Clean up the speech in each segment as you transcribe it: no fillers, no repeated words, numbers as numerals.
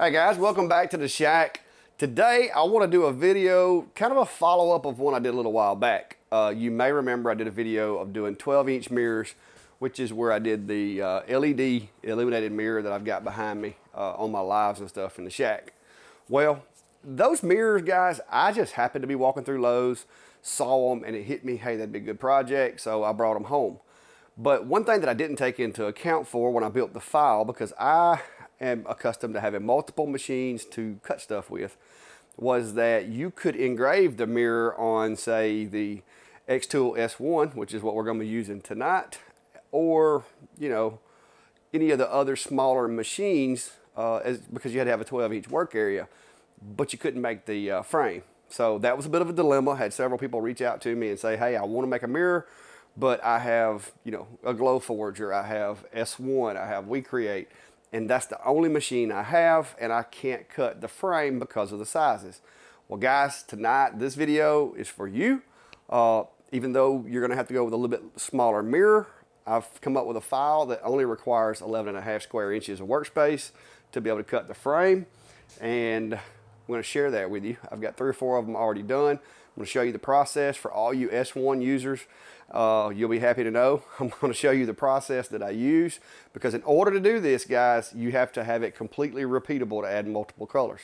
Hey guys, welcome back to the shack. Today I want to do a video, kind of a follow-up of one I did a little while back. You may remember I did a video of doing 12-inch mirrors, which is where I did the LED illuminated mirror that I've got behind me on my lives and stuff in the shack. Well, those mirrors, guys, I just happened to be walking through Lowe's, saw them, and it hit me, hey, that'd be a good project, so I brought them home. But one thing that I didn't take into account for when I built the file, because I am accustomed to having multiple machines to cut stuff with, was that you could engrave the mirror on, say, the xTool S1, which is what we're going to be using tonight, or, you know, any of the other smaller machines, because you had to have a 12-inch work area, but you couldn't make the frame. So that was a bit of a dilemma. I had several people reach out to me and say, hey, I want to make a mirror, but I have, you know, a Glowforge, or I have S1, I have WeCreate, and that's the only machine I have, and I can't cut the frame because of the sizes. Well, guys, tonight, this video is for you. Even though you're gonna have to go with a little bit smaller mirror, I've come up with a file that only requires 11.5 square inches of workspace to be able to cut the frame, and I'm gonna share that with you. I've got 3 or 4 of them already done. I'm gonna show you the process for all you S1 users. You'll be happy to know I'm going to show you the process that I use, because in order to do this, guys, you have to have it completely repeatable to add multiple colors.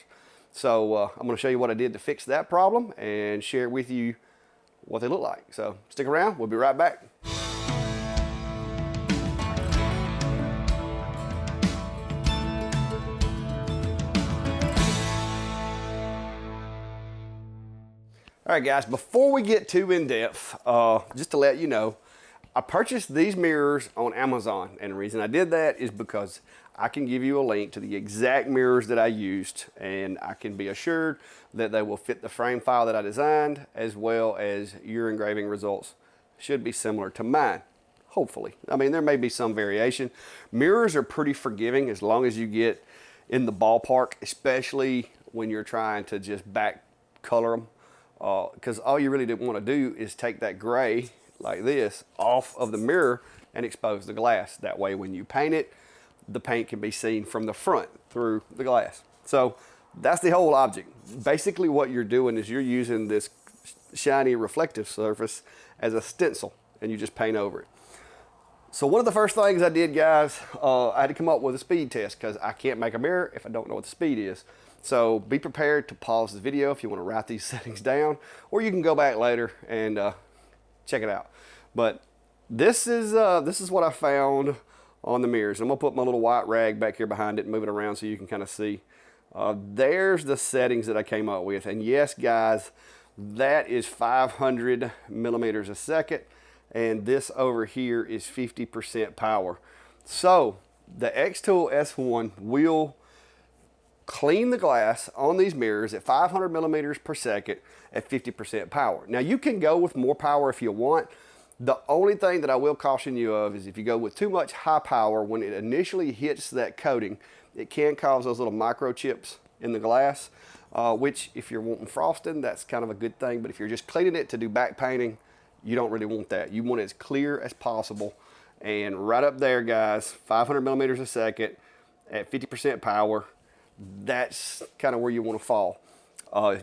So I'm going to show you what I did to fix that problem and share with you what they look like. So stick around, we'll be right back. All right, guys, before we get too in-depth, just to let you know, I purchased these mirrors on Amazon, and the reason I did that is because I can give you a link to the exact mirrors that I used, and I can be assured that they will fit the frame file that I designed, as well as your engraving results should be similar to mine, hopefully. I mean, there may be some variation. Mirrors are pretty forgiving as long as you get in the ballpark, especially when you're trying to just back color them. Because all you really want to do is take that gray like this off of the mirror and expose the glass. That way when you paint it, the paint can be seen from the front through the glass. So that's the whole object. Basically what you're doing is you're using this shiny reflective surface as a stencil, and you just paint over it. So one of the first things I did, guys, I had to come up with a speed test, because I can't make a mirror if I don't know what the speed is. So be prepared to pause the video if you want to write these settings down, or you can go back later and check it out. But this is what I found on the mirrors. I'm gonna put my little white rag back here behind it and move it around so you can kind of see. There's the settings that I came up with, and yes, guys, that is 500 millimeters a second, and this over here is 50% power. So the xTool S1 will clean the glass on these mirrors at 500 millimeters per second at 50% power. Now you can go with more power if you want. The only thing that I will caution you of is if you go with too much high power, when it initially hits that coating, it can cause those little microchips in the glass, which if you're wanting frosting, that's kind of a good thing. But if you're just cleaning it to do back painting, you don't really want that. You want it as clear as possible. And right up there, guys, 500 millimeters a second at 50% power, that's kind of where you want to fall.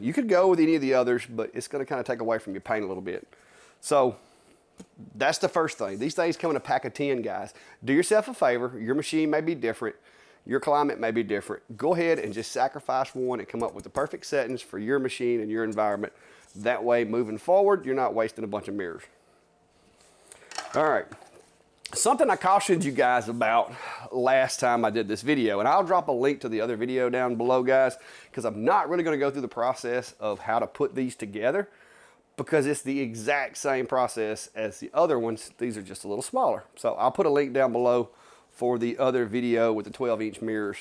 You could go with any of the others, but it's going to kind of take away from your paint a little bit. So that's the first thing. These things come in a pack of 10, guys. Do yourself a favor. Your machine may be different. Your climate may be different. Go ahead and just sacrifice one and come up with the perfect settings for your machine and your environment. That way, moving forward, you're not wasting a bunch of mirrors. All right. Something I cautioned you guys about last time I did this video, and I'll drop a link to the other video down below, guys, because I'm not really going to go through the process of how to put these together, because it's the exact same process as the other ones. These are just a little smaller. So I'll put a link down below for the other video with the 12-inch mirrors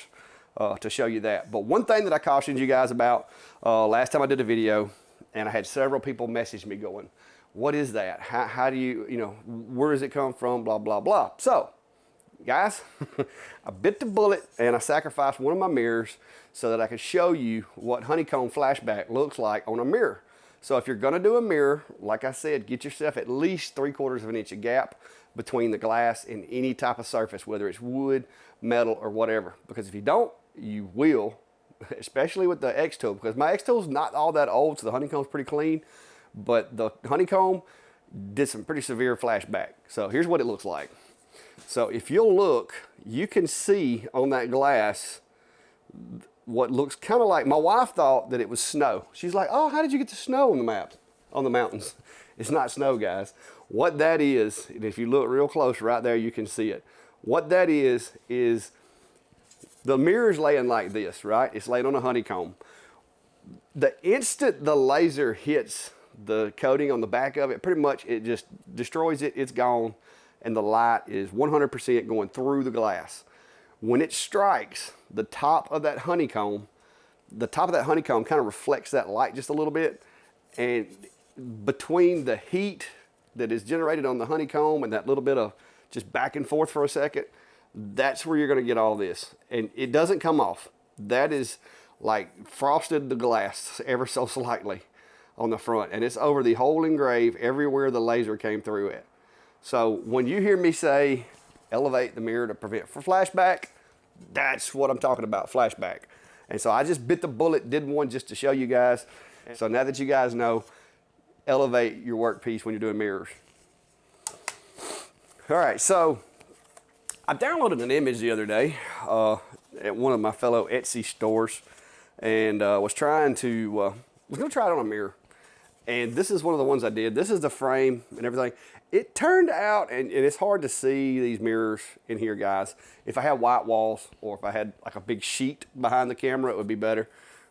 to show you that. But one thing that I cautioned you guys about last time I did a video, and I had several people message me going, what is that? How do you, where does it come from? Blah, blah, blah. So, guys, I bit the bullet and I sacrificed one of my mirrors so that I could show you what honeycomb flashback looks like on a mirror. So if you're gonna do a mirror, like I said, get yourself at least 3/4 of an inch of gap between the glass and any type of surface, whether it's wood, metal, or whatever. Because if you don't, you will especially with the xTool, because my xTool's not all that old, so the honeycomb's pretty clean, but the honeycomb did some pretty severe flashback. So here's what it looks like. So if you'll look, you can see on that glass what looks kind of like, my wife thought that it was snow. She's like, oh, how did you get the snow on the map, on the mountains? It's not snow, guys. What that is, and if you look real close right there, you can see it. What that is the mirror's laying like this, right? It's laying on a honeycomb. The instant the laser hits the coating on the back of it, pretty much it just destroys it, it's gone, and the light is 100% going through the glass. When it strikes the top of that honeycomb kind of reflects that light just a little bit, and between the heat that is generated on the honeycomb and that little bit of just back and forth for a second, that's where you're going to get all this. And it doesn't come off. That is like frosted the glass ever so slightly on the front, and it's over the whole engrave everywhere the laser came through it. So when you hear me say elevate the mirror to prevent for flashback, that's what I'm talking about, flashback. And so I just bit the bullet, did one just to show you guys. So now that you guys know, elevate your workpiece when you're doing mirrors. All right, so I downloaded an image the other day at one of my fellow Etsy stores, and was going to try it on a mirror. And this is one of the ones I did. This is the frame and everything. It turned out, and it's hard to see these mirrors in here, guys. If I had white walls or if I had like a big sheet behind the camera, it would be better,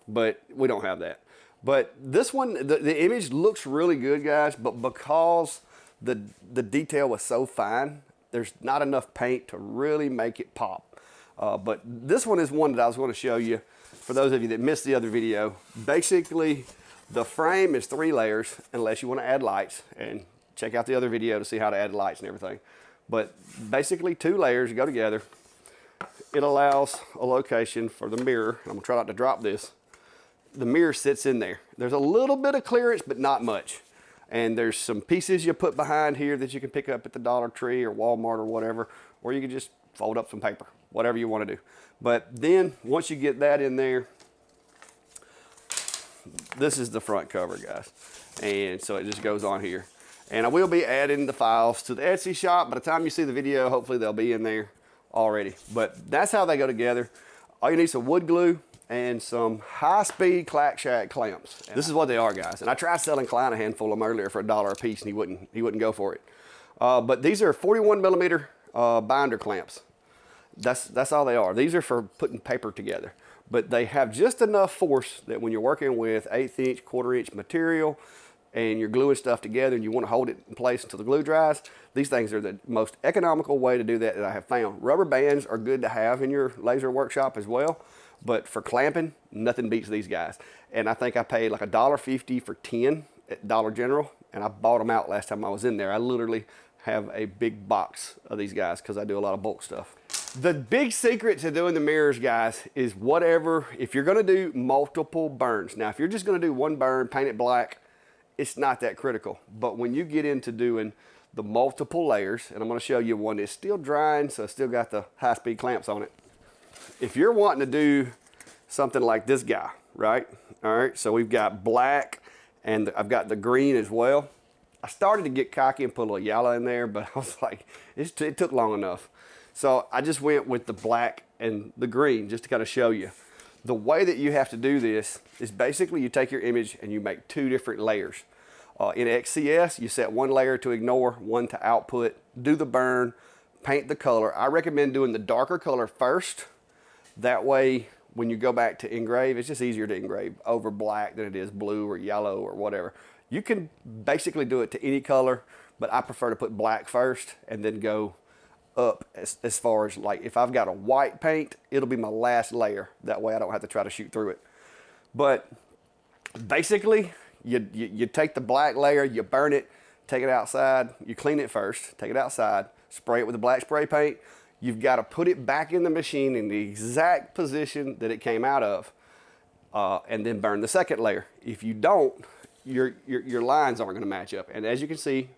but we don't have that. But this one, the image looks really good, guys, but because the detail was so fine, there's not enough paint to really make it pop. But this one is one that I was going to show you for those of you that missed the other video. Basically, the frame is 3 layers, unless you want to add lights, and check out the other video to see how to add lights and everything. But basically 2 layers go together. It allows a location for the mirror. I'm going to try not to drop this. The mirror sits in there. There's a little bit of clearance, but not much. And there's some pieces you put behind here that you can pick up at the Dollar Tree or Walmart or whatever, or you can just fold up some paper, whatever you want to do. But then once you get that in there, this is the front cover, guys. And so it just goes on here. And I will be adding the files to the Etsy shop. By the time you see the video, hopefully they'll be in there already. But that's how they go together. All you need is some wood glue and some high-speed clack shack clamps. This is what they are, guys. And I tried selling Klein a handful of them earlier for $1 a piece, and he wouldn't go for it. But these are 41 millimeter binder clamps. That's all they are. These are for putting paper together. But they have just enough force that when you're working with 1/8 inch, 1/4 inch material, and you're gluing stuff together and you want to hold it in place until the glue dries, these things are the most economical way to do that I have found. Rubber bands are good to have in your laser workshop as well. But for clamping, nothing beats these guys. And I think I paid like $1.50 for 10 at Dollar General, and I bought them out last time I was in there. I literally have a big box of these guys because I do a lot of bulk stuff. The big secret to doing the mirrors, guys, is if you're gonna do multiple burns. Now, if you're just gonna do one burn, paint it black, it's not that critical. But when you get into doing the multiple layers, and I'm gonna show you one that's still drying, so it's still got the high-speed clamps on it. If you're wanting to do something like this guy, right? All right, so we've got black, and I've got the green as well. I started to get cocky and put a little yellow in there, but I was like, it took long enough. So I just went with the black and the green just to kind of show you. The way that you have to do this is basically you take your image and you make 2 different layers. In XCS, you set 1 layer to ignore, 1 to output, do the burn, paint the color. I recommend doing the darker color first. That way, when you go back to engrave, it's just easier to engrave over black than it is blue or yellow or whatever. You can basically do it to any color, but I prefer to put black first and then go up as far as, like, if I've got a white paint, it'll be my last layer. That way I don't have to try to shoot through it. But basically, you take the black layer, you burn it, take it outside, you clean it first, take it outside, spray it with the black spray paint. You've got to put it back in the machine in the exact position that it came out of, and then burn the second layer. If you don't, your lines aren't going to match up. And as you can see,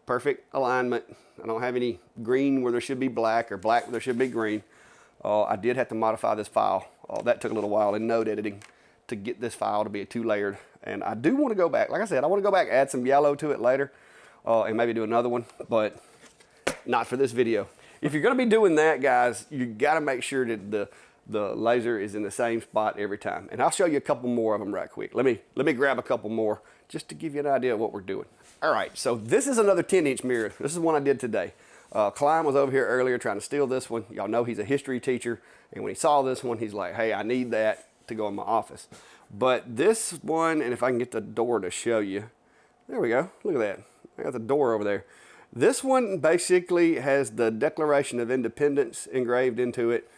perfect alignment. I don't have any green where there should be black or black where there should be green. I did have to modify this file That took a little while in node editing to get this file to be a 2-layered. And I do want to go back, like I said, I want to go back, add some yellow to it later, and maybe do another one, but not for this video. If you're going to be doing that, guys, you got to make sure that the laser is in the same spot every time. And I'll show you a couple more of them right quick. Let me grab a couple more just to give you an idea of what we're doing. All right, so this is another 10-inch mirror. This is one I did today. Klein was over here earlier trying to steal this one. Y'all know he's a history teacher, and when he saw this one, he's like, hey, I need that to go in my office. But this one, and if I can get the door to show you, there we go, look at that. I got the door over there. This one basically has the Declaration of Independence engraved into it,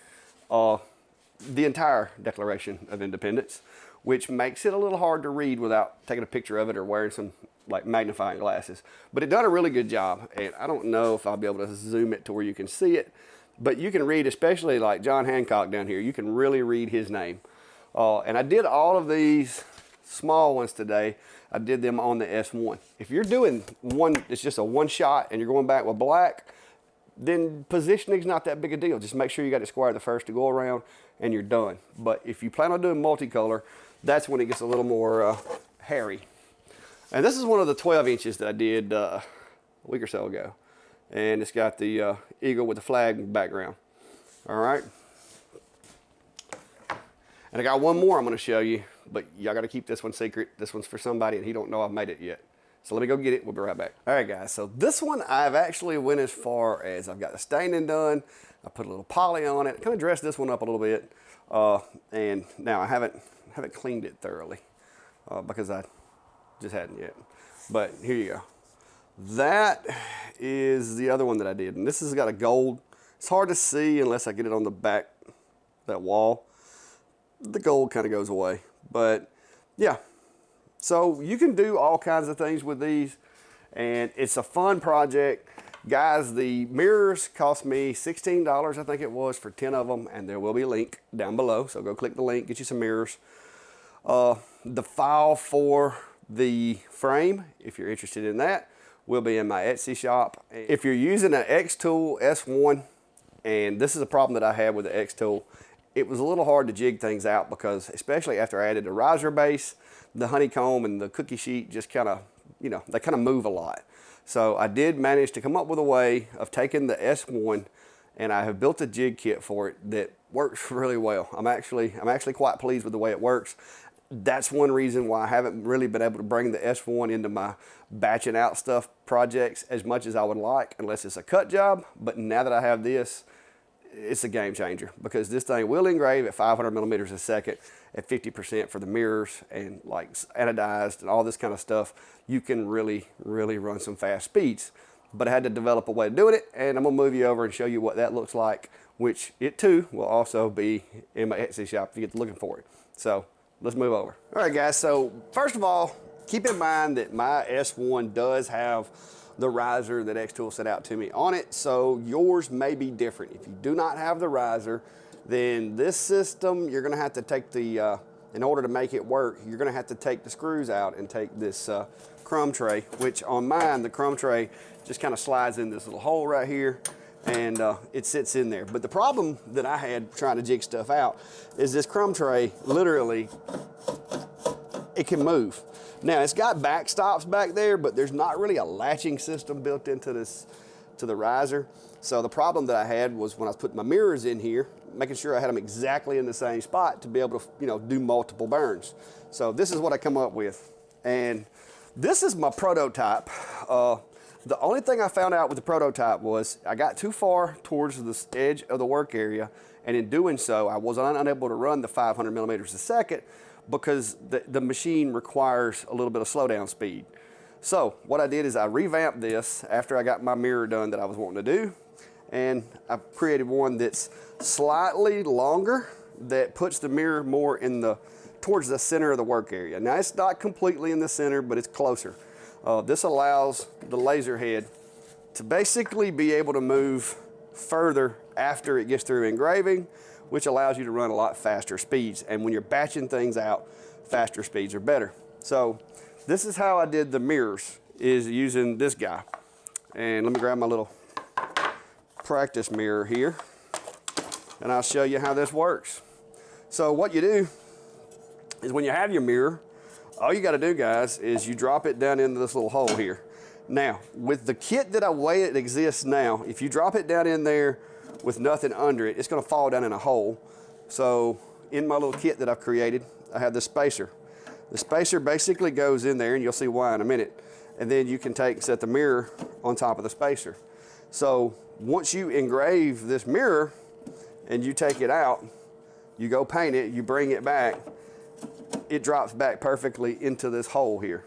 the entire Declaration of Independence, which makes it a little hard to read without taking a picture of it or wearing some like magnifying glasses. But it done a really good job, and I don't know if I'll be able to zoom it to where you can see it, but you can read, especially like John Hancock down here, you can really read his name. And I did all of these small ones today. I did them on the S1. If you're doing one, it's just a one shot and you're going back with black, then positioning's not that big a deal. Just make sure you got it square the first to go around and you're done. But if you plan on doing multicolor, that's when it gets a little more hairy. And this is one of the 12 inches that I did a week or so ago. And it's got the eagle with the flag background. All right. And I got one more I'm going to show you, but y'all got to keep this one secret. This one's for somebody and he don't know I've made it yet. So let me go get it. We'll be right back. All right, guys. So this one I've actually went as far as I've got the staining done. I put a little poly on it. Kind of dressed this one up a little bit. And now I haven't cleaned it thoroughly because I just hadn't yet. But here you go. That is the other one that I did. And this has got a gold. It's hard to see unless I get it on the back, that wall. The gold kind of goes away. But yeah. So you can do all kinds of things with these, and it's a fun project. Guys, the mirrors cost me $16, I think it was, for 10 of them, and there will be a link down below. So go click the link, get you some mirrors. The file for the frame, if you're interested in that, will be in my Etsy shop. If you're using an xTool S1, and this is a problem that I had with the xTool, it was a little hard to jig things out because, especially after I added the riser base, the honeycomb and the cookie sheet just kind of, you know, they kind of move a lot. So I did manage to come up with a way of taking the S1, and I have built a jig kit for it that works really well. I'm actually quite pleased with the way it works. That's one reason why I haven't really been able to bring the S1 into my batching out stuff projects as much as I would like, unless it's a cut job. But now that I have this, it's a game changer because this thing will engrave at 500 millimeters a second at 50% for the mirrors and like anodized and all this kind of stuff. You can really, really run some fast speeds. But I had to develop a way of doing it, and I'm gonna move you over and show you what that looks like, which it too will also be in my Etsy shop if you get looking for it. So let's move over. All right, guys, so first of all, keep in mind that my S1 does have the riser that xTool set out to me on it, so yours may be different. If you do not have the riser, then this system, you're gonna have to take the, in order to make it work, you're gonna have to take the screws out and take this crumb tray, which on mine, the crumb tray just kind of slides in this little hole right here, and it sits in there. But the problem that I had trying to jig stuff out is this crumb tray, literally, it can move. Now it's got backstops back there, but there's not really a latching system built into this, to the riser. So the problem that I had was when I was putting my mirrors in here, making sure I had them exactly in the same spot to be able to, you know, do multiple burns. So this is what I come up with. And this is my prototype. The only thing I found out with the prototype was I got too far towards the edge of the work area, and in doing so, I was unable to run the 500 millimeters a second because the machine requires a little bit of slowdown speed. So what I did is I revamped this after I got my mirror done that I was wanting to do, and I created one that's slightly longer that puts the mirror more in towards the center of the work area. Now it's not completely in the center, but it's closer. This allows the laser head to basically be able to move further after it gets through engraving, which allows you to run a lot faster speeds. And when you're batching things out, faster speeds are better. So this is how I did the mirrors, is using this guy. And let me grab my little practice mirror here, and I'll show you how this works. So what you do is when you have your mirror, all you got to do, guys, is you drop it down into this little hole here. Now, with the kit the way it exists now, if you drop it down in there with nothing under it, it's going to fall down in a hole. So in my little kit that I've created, I have this spacer. The spacer basically goes in there, and you'll see why in a minute. And then you can take and set the mirror on top of the spacer. So once you engrave this mirror and you take it out, you go paint it, you bring it back, it drops back perfectly into this hole here.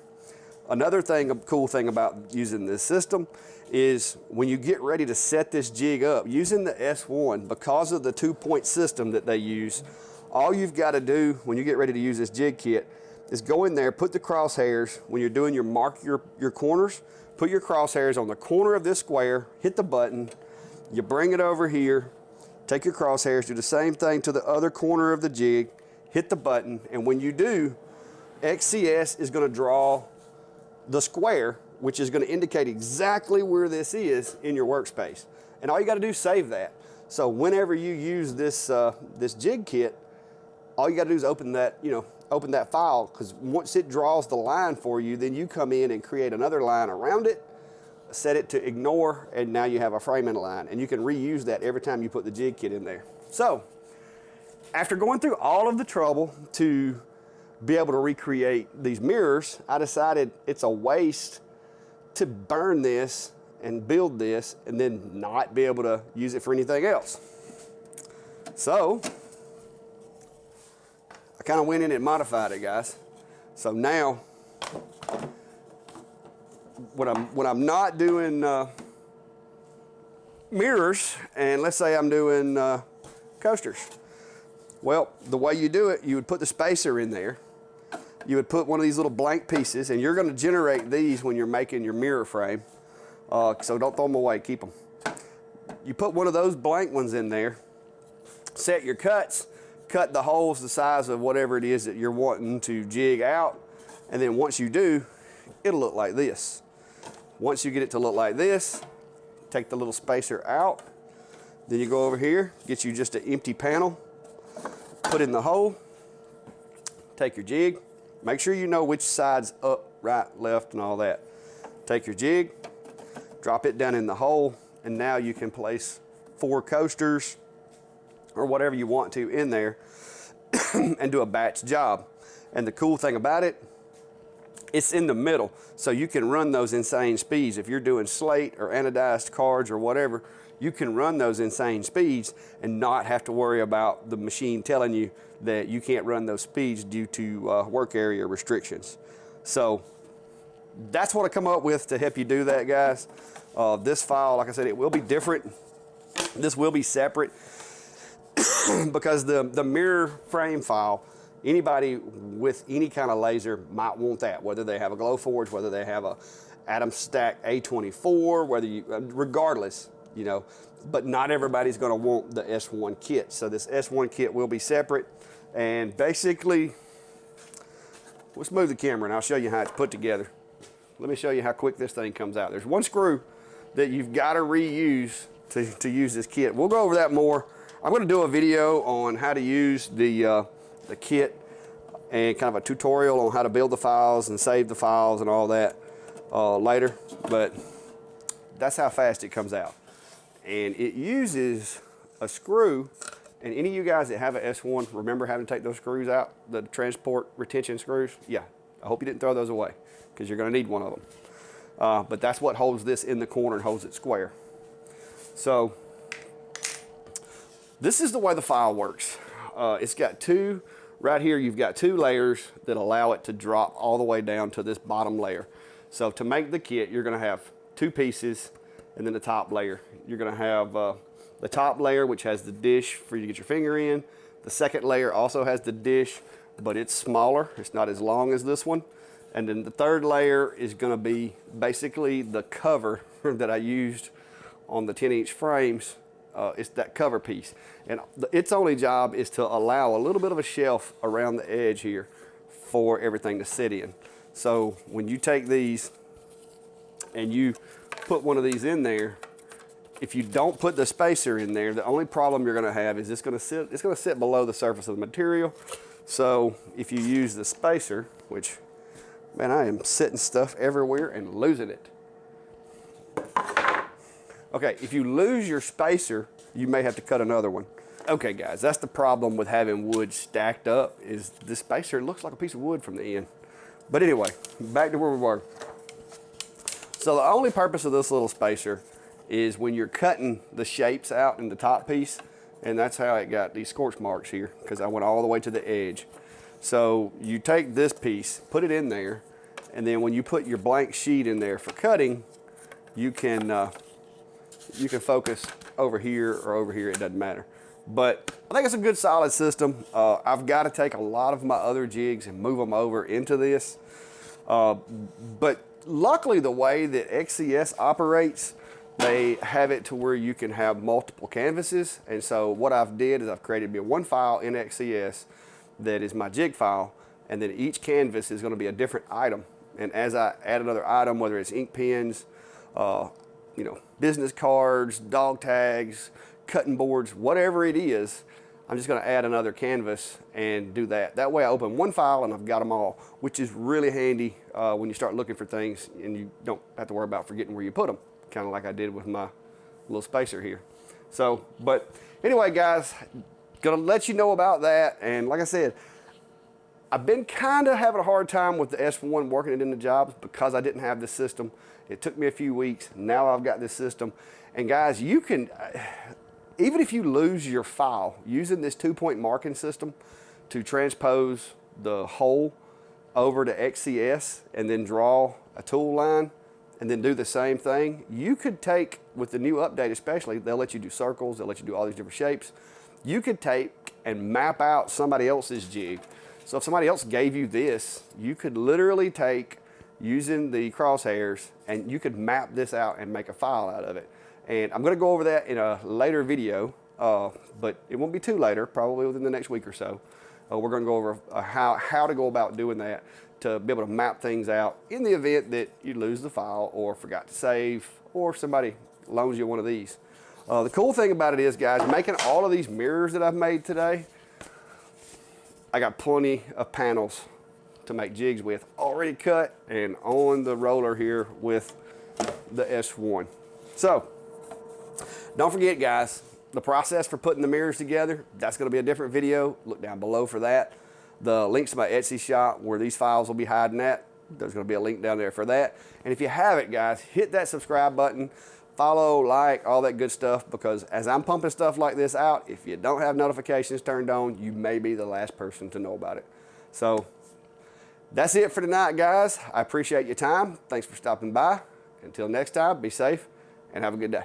Another thing, a cool thing about using this system is when you get ready to set this jig up, using the S1, because of the 2-point system that they use, all you've got to do when you get ready to use this jig kit is go in there, put the crosshairs, when you're doing your corners, put your crosshairs on the corner of this square, hit the button, you bring it over here, take your crosshairs, do the same thing to the other corner of the jig, hit the button, and when you do, XCS is going to draw the square, which is going to indicate exactly where this is in your workspace. And all you got to do is save that. So whenever you use this this jig kit, all you got to do is open that, open that file, because once it draws the line for you, then you come in and create another line around it, set it to ignore, and now you have a framing line, and you can reuse that every time you put the jig kit in there. So after going through all of the trouble to be able to recreate these mirrors, I decided it's a waste to burn this and build this and then not be able to use it for anything else. So I kind of went in and modified it, guys. So now when I'm not doing mirrors, and let's say I'm doing coasters, well, the way you do it, you would put the spacer in there. You would put one of these little blank pieces, and you're going to generate these when you're making your mirror frame. So don't throw them away, keep them. You put one of those blank ones in there, set your cuts, cut the holes the size of whatever it is that you're wanting to jig out, and then once you do, it'll look like this. Once you get it to look like this, take the little spacer out, then you go over here, get you just an empty panel, put in the hole, take your jig, make sure you know which side's up, right, left, and all that. Take your jig, drop it down in the hole, and now you can place 4 coasters or whatever you want to in there and do a batch job. And the cool thing about it, it's in the middle, so you can run those insane speeds. If you're doing slate or anodized cards or whatever, you can run those insane speeds and not have to worry about the machine telling you that you can't run those speeds due to work area restrictions. So that's what I come up with to help you do that, guys. This file, like I said, it will be different. This will be separate because the mirror frame file, anybody with any kind of laser might want that, whether they have a Glowforge, whether they have a Atom Stack A24, whether you, regardless, but not everybody's going to want the S1 kit. So this S1 kit will be separate. And basically, let's move the camera and I'll show you how it's put together. Let me show you how quick this thing comes out. There's one screw that you've got to reuse to use this kit. We'll go over that more. I'm going to do a video on how to use the kit and kind of a tutorial on how to build the files and save the files and all that later. But that's how fast it comes out. And it uses a screw, and any of you guys that have an S1 remember having to take those screws out, the transport retention screws? Yeah, I hope you didn't throw those away because you're going to need one of them. But that's what holds this in the corner and holds it square. So this is the way the file works. It's got two, right here you've got 2 layers that allow it to drop all the way down to this bottom layer. So to make the kit, you're going to have 2 pieces and then the top layer. You're going to have the top layer, which has the dish for you to get your finger in. The second layer also has the dish, but it's smaller. It's not as long as this one. And then the third layer is going to be basically the cover that I used on the 10-inch frames. It's that cover piece. And its only job is to allow a little bit of a shelf around the edge here for everything to sit in. So when you take these and you put one of these in there, if you don't put the spacer in there, the only problem you're gonna have is it's gonna sit below the surface of the material. So if you use the spacer, which, man, I am sitting stuff everywhere and losing it. Okay, if you lose your spacer, you may have to cut another one. Okay guys, that's the problem with having wood stacked up, is the spacer looks like a piece of wood from the end. But anyway, back to where we were. So the only purpose of this little spacer is when you're cutting the shapes out in the top piece, and that's how it got these scorch marks here, because I went all the way to the edge. So you take this piece, put it in there, and then when you put your blank sheet in there for cutting, you can focus over here or over here, it doesn't matter. But I think it's a good solid system. I've got to take a lot of my other jigs and move them over into this. But luckily the way that XCS operates, they have it to where you can have multiple canvases. And so what I've did is I've created me one file in XCS that is my jig file, and then each canvas is going to be a different item. And as I add another item, whether it's ink pens, you know, business cards, dog tags, cutting boards, whatever it is, I'm just going to add another canvas and do that. That way I open one file and I've got them all, which is really handy when you start looking for things and you don't have to worry about forgetting where you put them, kind of like I did with my little spacer here. So, but anyway guys, gonna let you know about that. And like I said, I've been kind of having a hard time with the S1 working it in the jobs because I didn't have this system. It took me a few weeks. Now I've got this system. And guys, you can, even if you lose your file, using this 2-point marking system to transpose the hole over to XCS and then draw a tool line and then do the same thing, you could take, with the new update especially, they'll let you do circles, they'll let you do all these different shapes. You could take and map out somebody else's jig. So if somebody else gave you this, you could literally take, using the crosshairs, and you could map this out and make a file out of it. And I'm gonna go over that in a later video, but it won't be too later, probably within the next week or so. We're gonna go over how to go about doing that to be able to map things out in the event that you lose the file or forgot to save, or somebody loans you one of these. The cool thing about it is, guys, making all of these mirrors that I've made today, I got plenty of panels to make jigs with, already cut and on the roller here with the S1. So, don't forget guys, the process for putting the mirrors together, that's gonna be a different video. Look down below for that. The links to my Etsy shop where these files will be hiding at, there's gonna be a link down there for that. And if you haven't guys, hit that subscribe button, follow, like, all that good stuff, because as I'm pumping stuff like this out, if you don't have notifications turned on, you may be the last person to know about it. So that's it for tonight, guys. I appreciate your time. Thanks for stopping by. Until next time, be safe and have a good day.